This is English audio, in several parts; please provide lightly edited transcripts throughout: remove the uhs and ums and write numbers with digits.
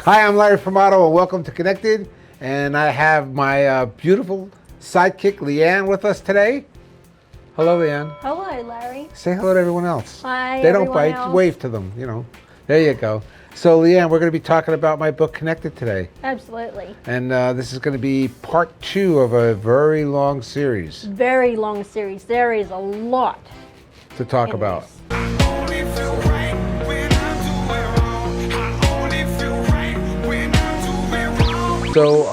Hi, I'm Larry Formatto, and welcome to Connected. And I have my beautiful sidekick, Leanne, with us today. Hello, Leanne. Hello, Larry. Say hello to everyone else. Hi, They don't everyone bite. else. Wave to them, There you go. So, Leanne, we're going to be talking about my book, Connected, today. Absolutely. And this is going to be part 2 of a very long series Very long series. There is a lot to talk in about. this. So,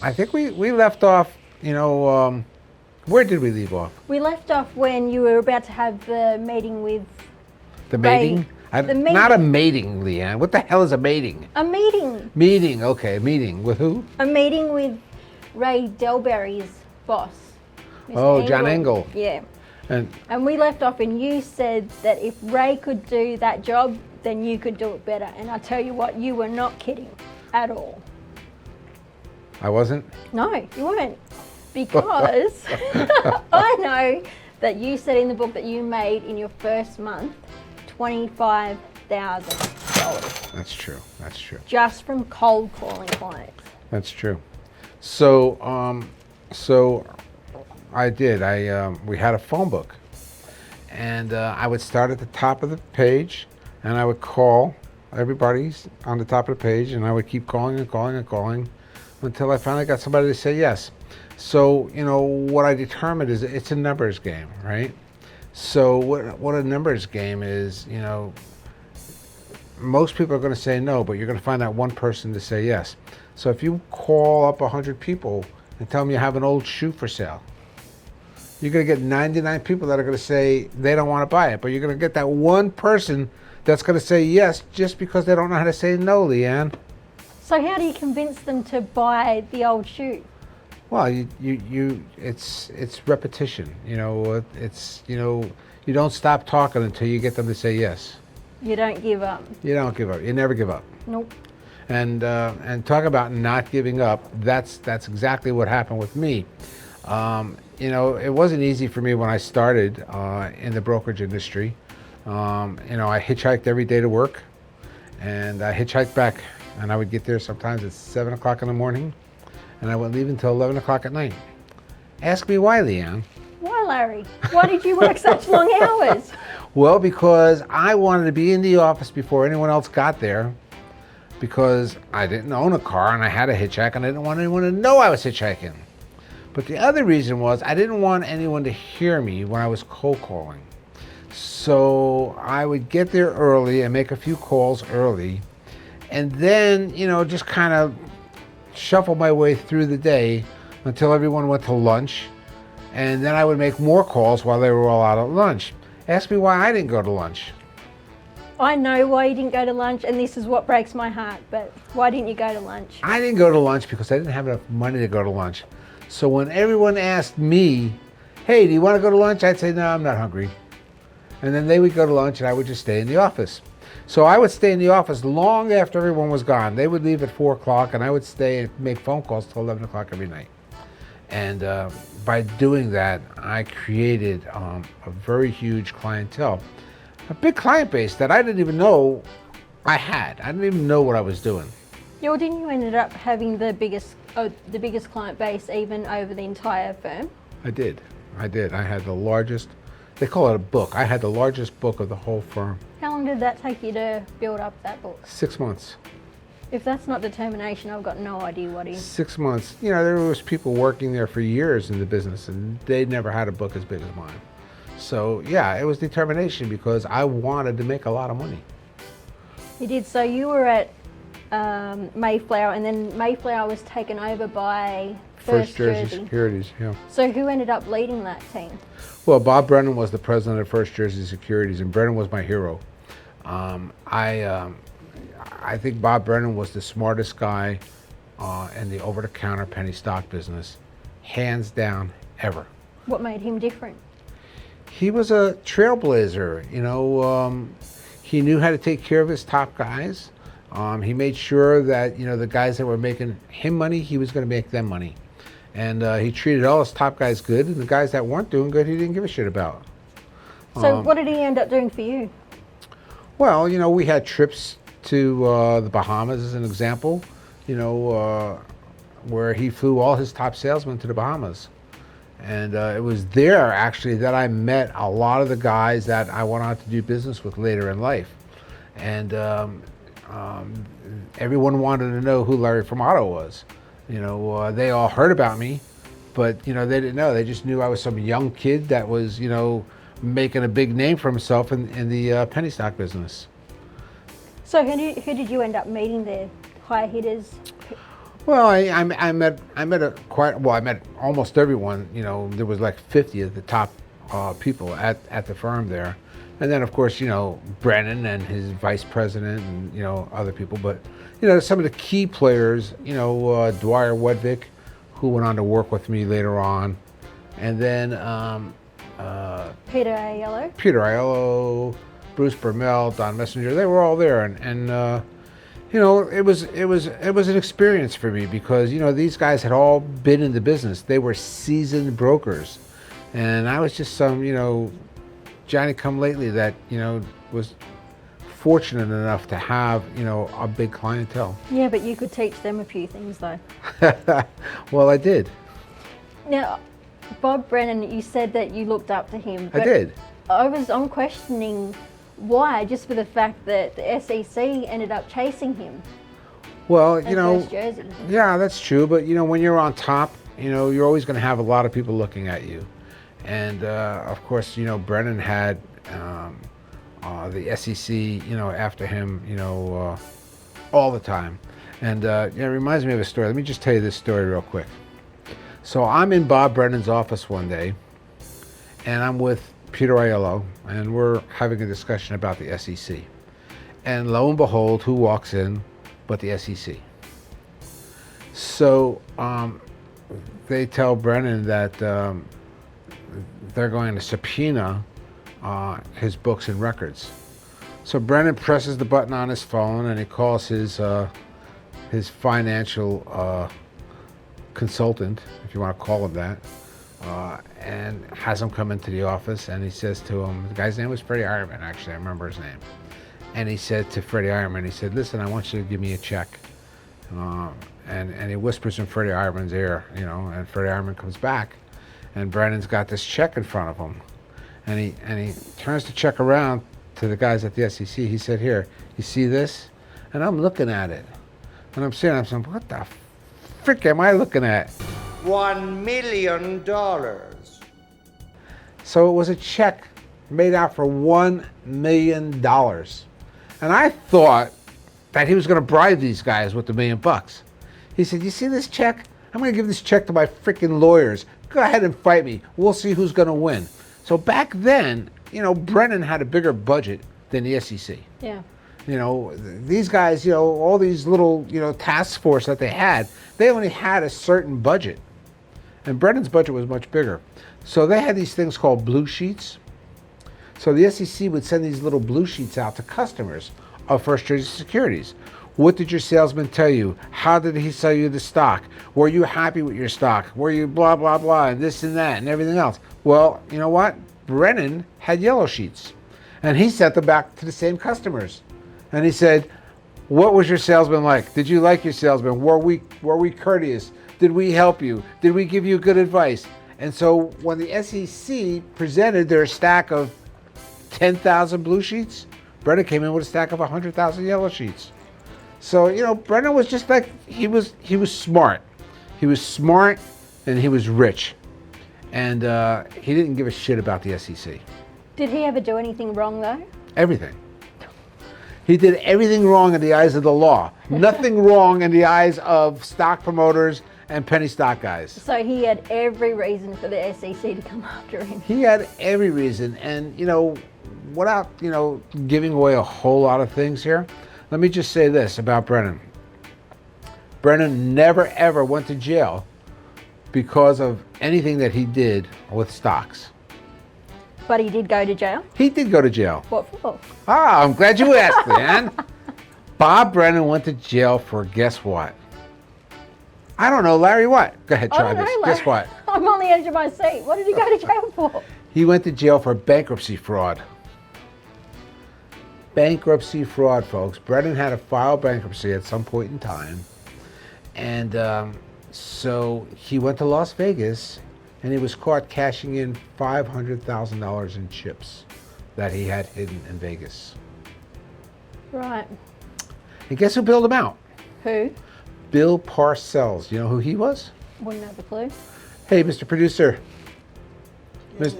I think we left off, where did we leave off? We left off when you were about to have the meeting with The Ray. mating? The mating. Not a mating, Leanne. What the hell is a mating? a meeting. Meeting, okay, meeting. With who? A meeting with Ray Delberry's boss. Mr. Oh, John Engel. Yeah. And And we left off and you said that if Ray could do that job, then you could do it better. And I tell you what, you were not kidding at all. I wasn't? No, you weren't. Because I know that you said in the book that you made in your first month $25,000 That's true. That's true. just from cold calling clients. That's true. So, I did. We had a phone book, and I would start at the top of the page, and I would call everybody on the top of the page, and I would keep calling and calling and calling until I finally got somebody to say yes. So, what I determined is it's a numbers game, right? So what a numbers game is, most people are going to say no, but you're going to find that one person to say yes. So if you call up 100 people and tell them you have an old shoe for sale, you're going to get 99 people that are going to say they don't want to buy it, but you're going to get that one person that's going to say yes just because they don't know how to say no, Leanne. So how do you convince them to buy the old shoe? Well, it's repetition. You don't stop talking until you get them to say yes. You don't give up. You don't give up. You never give up. Nope. And talk about not giving up. That's exactly what happened with me. It wasn't easy for me when I started in the brokerage industry. I hitchhiked every day to work, and I hitchhiked back, and I would get there sometimes at 7 o'clock in the morning, and I wouldn't leave until 11 o'clock at night. Ask me why, Leanne. Why, Larry? Why did you work such long hours? Well, because I wanted to be in the office before anyone else got there, because I didn't own a car and I had a hitchhike and I didn't want anyone to know I was hitchhiking. But the other reason was I didn't want anyone to hear me when I was cold calling. So I would get there early and make a few calls early, and then, just kind of shuffle my way through the day until everyone went to lunch, and then I would make more calls while they were all out at lunch. Ask me why I didn't go to lunch. I know why you didn't go to lunch, and this is what breaks my heart, but why didn't you go to lunch? I didn't go to lunch because I didn't have enough money to go to lunch. So when everyone asked me, hey, do you want to go to lunch? I'd say, no, I'm not hungry. And then they would go to lunch and I would just stay in the office. So I would stay in the office long after everyone was gone. They would leave at 4 o'clock and I would stay and make phone calls till 11 o'clock every night. And by doing that, I created a very huge clientele, a big client base that I didn't even know I had. I didn't even know what I was doing. Yeah, well, didn't you ended up having the biggest client base even over the entire firm? I did. I had the largest, they call it a book. I had the largest book of the whole firm. How long did that take you to build up that book? 6 months. If that's not determination, I've got no idea what is. 6 months. There was people working there for years in the business and they never had a book as big as mine. So yeah, it was determination because I wanted to make a lot of money. You did. So you were at Mayflower, and then Mayflower was taken over by First Jersey Securities, yeah. So who ended up leading that team? Well, Bob Brennan was the president of First Jersey Securities, and Brennan was my hero. I think Bob Brennan was the smartest guy in the over-the-counter penny stock business, hands down, ever. What made him different? He was a trailblazer. He knew how to take care of his top guys. He made sure that the guys that were making him money, he was going to make them money. And he treated all his top guys good, and the guys that weren't doing good, he didn't give a shit about. So what did he end up doing for you? Well, we had trips to the Bahamas as an example, where he flew all his top salesmen to the Bahamas. And it was there, actually, that I met a lot of the guys that I went on to do business with later in life. And everyone wanted to know who Larry Formatto was. They all heard about me, but, they didn't know. They just knew I was some young kid that was, making a big name for himself in the penny stock business. So who did you end up meeting there? High hitters? Well, I met I met almost everyone. There was like 50 of the top people at the firm there, and then of course Brennan and his vice president and other people. But some of the key players, Dwyer Wedvik, who went on to work with me later on, and then Peter Aiello? Peter Aiello, Bruce Bermel, Don Messenger. They were all there, and it was an experience for me because these guys had all been in the business. They were seasoned brokers, and I was just some Johnny come lately that was fortunate enough to have a big clientele. Yeah, but you could teach them a few things though. Well, I did. Now, Bob Brennan, you said that you looked up to him. I did. I'm questioning why, just for the fact that the SEC ended up chasing him. Well, First Jersey. Yeah, that's true. But when you're on top, you're always going to have a lot of people looking at you, and of course, Brennan had the SEC, after him, all the time, and it reminds me of a story. Let me just tell you this story real quick. So I'm in Bob Brennan's office one day, and I'm with Peter Aiello, and we're having a discussion about the SEC. And lo and behold, who walks in but the SEC? So they tell Brennan that they're going to subpoena his books and records. So Brennan presses the button on his phone, and he calls his financial consultant, if you want to call him that, and has him come into the office, and he says to him, the guy's name was Freddie Ironman, actually, I remember his name. And he said to Freddie Ironman, he said, listen, I want you to give me a check. And he whispers in Freddie Ironman's ear, and Freddie Ironman comes back, and Brennan's got this check in front of him. And he turns the check around to the guys at the SEC. He said, here, you see this? And I'm looking at it. And I'm saying, what the frick am I looking at? $1 million. So it was a check made out for $1 million. And I thought that he was going to bribe these guys with the $1 million. He said, you see this check? I'm going to give this check to my freaking lawyers. Go ahead and fight me. We'll see who's going to win. So back then, Brennan had a bigger budget than the SEC. Yeah. These guys, all these little, task force that they had, they only had a certain budget. And Brennan's budget was much bigger. So they had these things called blue sheets. So the SEC would send these little blue sheets out to customers of First Jersey Securities. What did your salesman tell you? How did he sell you the stock? Were you happy with your stock? Were you blah, blah, blah, and this and that and everything else? Well, you know what? Brennan had yellow sheets. And he sent them back to the same customers. And he said, what was your salesman like? Did you like your salesman? Were we courteous? Did we help you? Did we give you good advice? And so when the SEC presented their stack of 10,000 blue sheets, Brennan came in with a stack of 100,000 yellow sheets. So, Brennan was just like, he was smart. He was smart and he was rich. And he didn't give a shit about the SEC. Did he ever do anything wrong though? Everything. He did everything wrong in the eyes of the law. Nothing wrong in the eyes of stock promoters and penny stock guys. So he had every reason for the SEC to come after him. He had every reason. And, without, giving away a whole lot of things here, let me just say this about Brennan. Brennan never, ever went to jail because of anything that he did with stocks. But he did go to jail? He did go to jail. What for? Ah, I'm glad you asked, Leanne. Bob Brennan went to jail for guess what? I don't know, Larry, what? Go ahead, try this. Larry. Guess what? I'm on the edge of my seat. What did he go to jail for? He went to jail for bankruptcy fraud. bankruptcy fraud, folks. Brennan had to file bankruptcy at some point in time. And so he went to Las Vegas, and he was caught cashing in $500,000 in chips that he had hidden in Vegas. Right. And guess who bailed him out? Who? Bill Parcells. You know who he was? Wouldn't have a clue. Hey, Mr. Producer. Yes.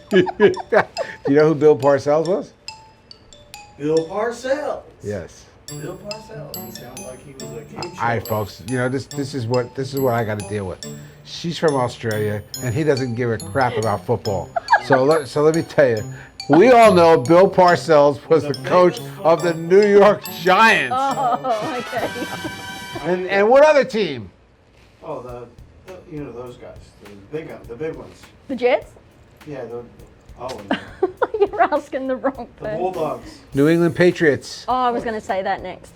Do you know who Bill Parcells was? Bill Parcells. Yes. Bill Parcells. He sounds like he was a game show. All right, folks. You know this is what I got to deal with. She's from Australia, and he doesn't give a crap about football. So let me tell you, we all know Bill Parcells was the coach of the New York Giants. Oh, okay. And what other team? Oh, the you know those guys, the big ones. The Jets? Yeah, and You're asking the wrong the person. Bulldogs. New England Patriots. Oh, I was going to say that next.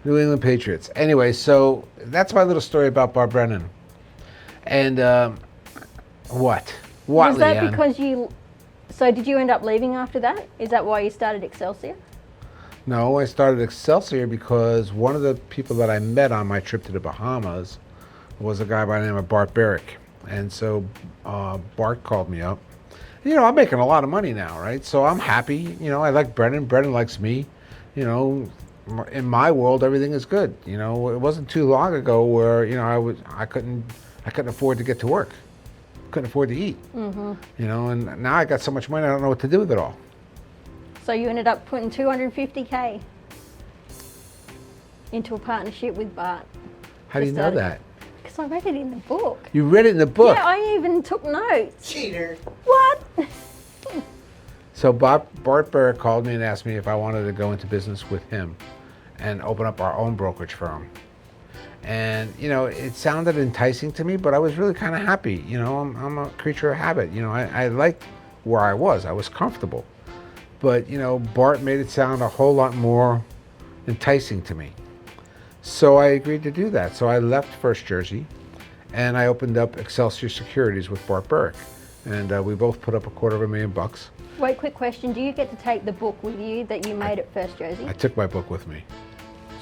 New England Patriots. Anyway, so that's my little story about Bob Brennan. And what? What, Was that Leanne? because you... So did you end up leaving after that? Is that why you started Excelsior? No, I started Excelsior because one of the people that I met on my trip to the Bahamas was a guy by the name of Bart Barrick. And so Bart called me up. You know, I'm making a lot of money now, right? So I'm happy. You know, I like Brennan. Brennan likes me. You know, in my world, everything is good. You know, it wasn't too long ago where, you know, I couldn't afford to get to work. Couldn't afford to eat. Mm-hmm. You know, and now I got so much money, I don't know what to do with it all. So you ended up putting $250K into a partnership with Bart. How do you know that? Because I read it in the book. You read it in the book? Yeah, I even took notes. Cheater. What? So Bart Barrick called me and asked me if I wanted to go into business with him and open up our own brokerage firm. And, you know, it sounded enticing to me, but I was really kind of happy. You know, I'm a creature of habit. You know, I liked where I was. I was comfortable. But, you know, Bart made it sound a whole lot more enticing to me. So I agreed to do that. So I left First Jersey, and I opened up Excelsior Securities with Bart Barrick. And we both put up $250,000. Wait, quick question. Do you get to take the book with you that you made at First Jersey? I took my book with me.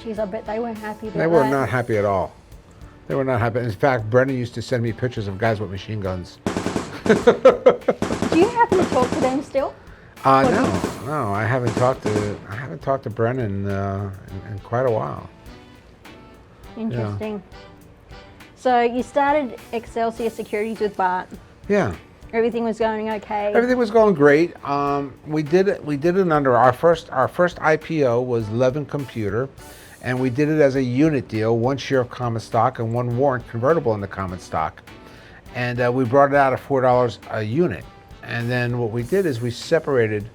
Jeez, I bet they weren't happy about They were that. not happy at all. They were not happy. In fact, Brennan used to send me pictures of guys with machine guns. Do you happen to talk to them still? No, I haven't talked to Brennan in quite a while. Interesting. So you started Excelsior Securities with Bart. Yeah. Everything was going okay. Everything was going great. We did it under our first IPO was Levin Computer, and we did it as a unit deal, 1 share of common stock and 1 warrant convertible into common stock. And we brought it out at $4 a unit. And then what we did is we separated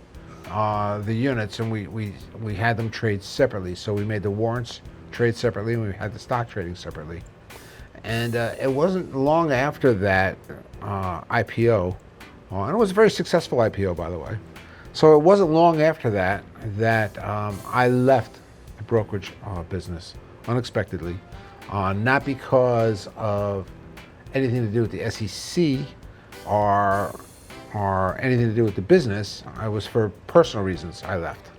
the units, and we had them trade separately. So we made the warrants trade separately, and we had the stock trading separately. And it wasn't long after that IPO, and it was a very successful IPO, by the way. So it wasn't long after that I left the brokerage business unexpectedly, not because of anything to do with the SEC or anything to do with the business. It was for personal reasons I left.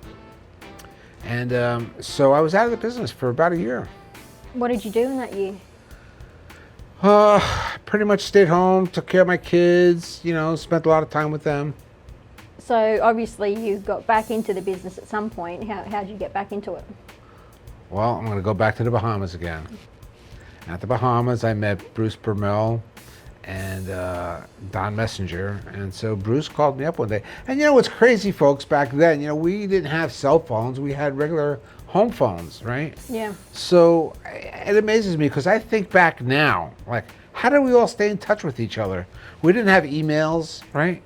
And so I was out of the business for about a year. What did you do in that year? Pretty much stayed home, took care of my kids, you know, spent a lot of time with them. So obviously you got back into the business at some point. How did you get back into it? Well, I'm going to go back to the Bahamas again. At the Bahamas, I met Bruce Burmell and Don Messenger. And so Bruce called me up one day. And you know what's crazy, folks, back then, you know, we didn't have cell phones. We had regular home phones, right? Yeah. So it amazes me because I think back now, like, how did we all stay in touch with each other? We didn't have emails, right?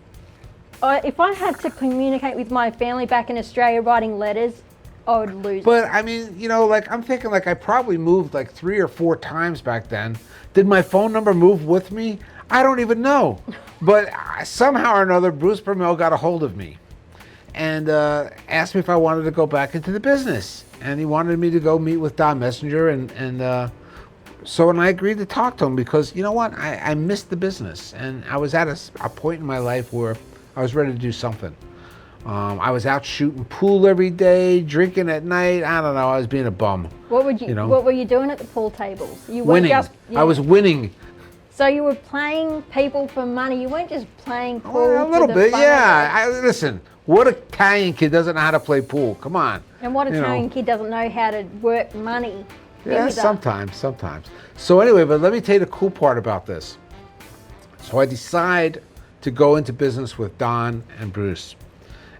If I had to communicate with my family back in Australia writing letters, I would lose it. But I mean, you know, like I'm thinking like I probably moved like 3 or 4 times back then. Did my phone number move with me? I don't even know. But somehow or another, Bruce Burmell got a hold of me and asked me if I wanted to go back into the business. And he wanted me to go meet with Don Messenger. And I agreed to talk to him because, you know what, I missed the business. And I was at a point in my life where I was ready to do something. I was out shooting pool every day, drinking at night. I don't know. I was being a bum. What would you? You know. What were you doing at the pool tables? You weren't Winning. just. I was winning. So you were playing people for money. You weren't just playing pool. Well, a little for the bit, fun yeah. of it. Listen, what Italian kid doesn't know how to play pool? Come on. And what You know. Italian kid doesn't know how to work money? Yeah, either? sometimes. So anyway, but let me tell you the cool part about this. So I decide to go into business with Don and Bruce.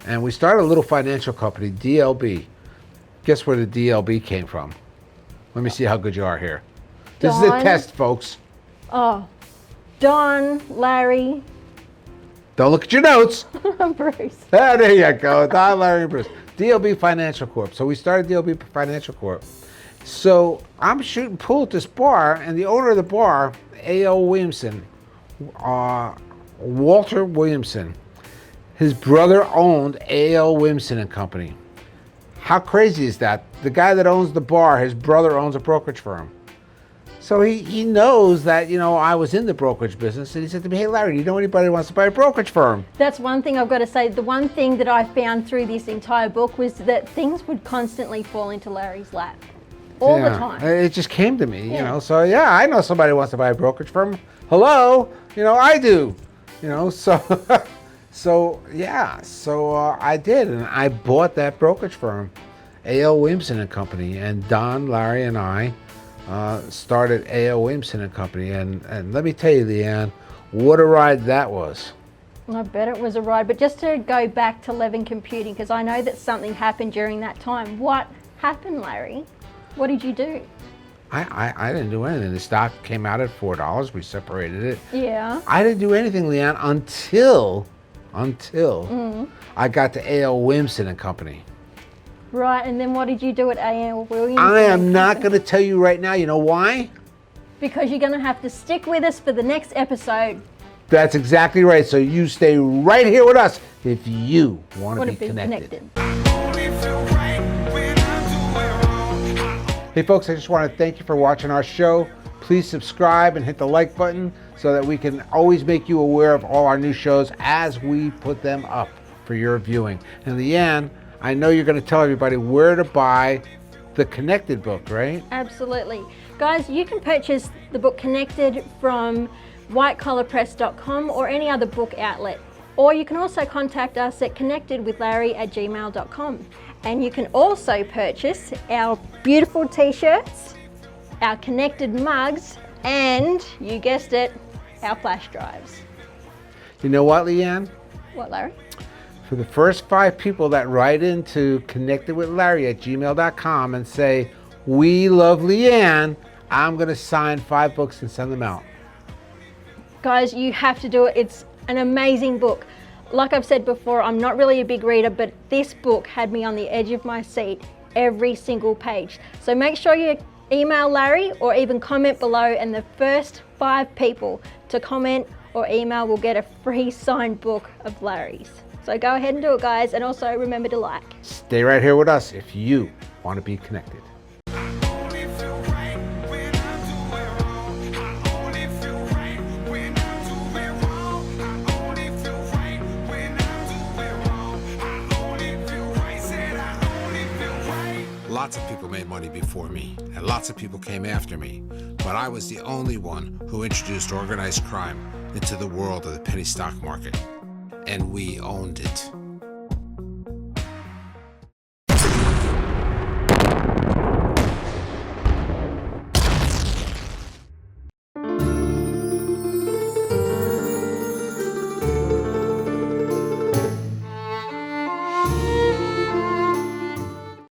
And we started a little financial company, DLB. Guess where the DLB came from? Let me see how good you are here. This is a Don. test, folks. Oh, Don, Larry, Don't look at your notes. Bruce. Ah, there you go. Don, Larry, and Bruce. DLB Financial Corp. So we started DLB Financial Corp. So I'm shooting pool at this bar, and the owner of the bar, A.L. Williamson, Walter Williamson, his brother owned A.L. Williamson and Company. How crazy is that? The guy that owns the bar, his brother owns a brokerage firm. So he knows that, I was in the brokerage business, and he said to me, hey, Larry, do you know anybody who wants to buy a brokerage firm? That's one thing I've got to say. The one thing that I found through this entire book was that things would constantly fall into Larry's lap. All the time. It just came to me, Yeah. So yeah, I know somebody who wants to buy a brokerage firm. Hello, I do, so I did, and I bought that brokerage firm, A.L. Williamson and Company, and Don, Larry, and I started A.L. Williamson and Company, and let me tell you, Leanne, what a ride that was. I bet it was a ride. But just to go back to Levin Computing, because I know that something happened during that time. What happened, Larry? What did you do? I didn't do anything. The stock came out at $4. We separated it. Yeah. I didn't do anything, Leanne, until I got to A.L. Williamson and Company. Right, and then what did you do at A.L. Williams? I am not going to tell you right now. You know why? Because you're going to have to stick with us for the next episode. That's exactly right. So you stay right here with us if you want to Want be connected. connected. Hey folks, I just want to thank you for watching our show. Please subscribe and hit the like button so that we can always make you aware of all our new shows as we put them up for your viewing. And Leanne, I know you're going to tell everybody where to buy the Connected book, right? Absolutely. Guys, you can purchase the book Connected from whitecollarpress.com or any other book outlet. Or you can also contact us at connectedwithlarry@gmail.com. And you can also purchase our beautiful t-shirts, our Connected mugs, and, you guessed it, our flash drives. You know what, Leanne? What, Larry? For the first 5 people that write into connectedwithlarry@gmail.com and say, we love Leanne, I'm going to sign 5 books and send them out. Guys, you have to do it. It's an amazing book. Like I've said before, I'm not really a big reader, but this book had me on the edge of my seat every single page. So make sure you email Larry or even comment below, and the first 5 people to comment or email will get a free signed book of Larry's. So go ahead and do it, guys, and also remember to like. Stay right here with us if you want to be connected. Lots of people made money before me, and lots of people came after me, but I was the only one who introduced organized crime into the world of the penny stock market, and we owned it.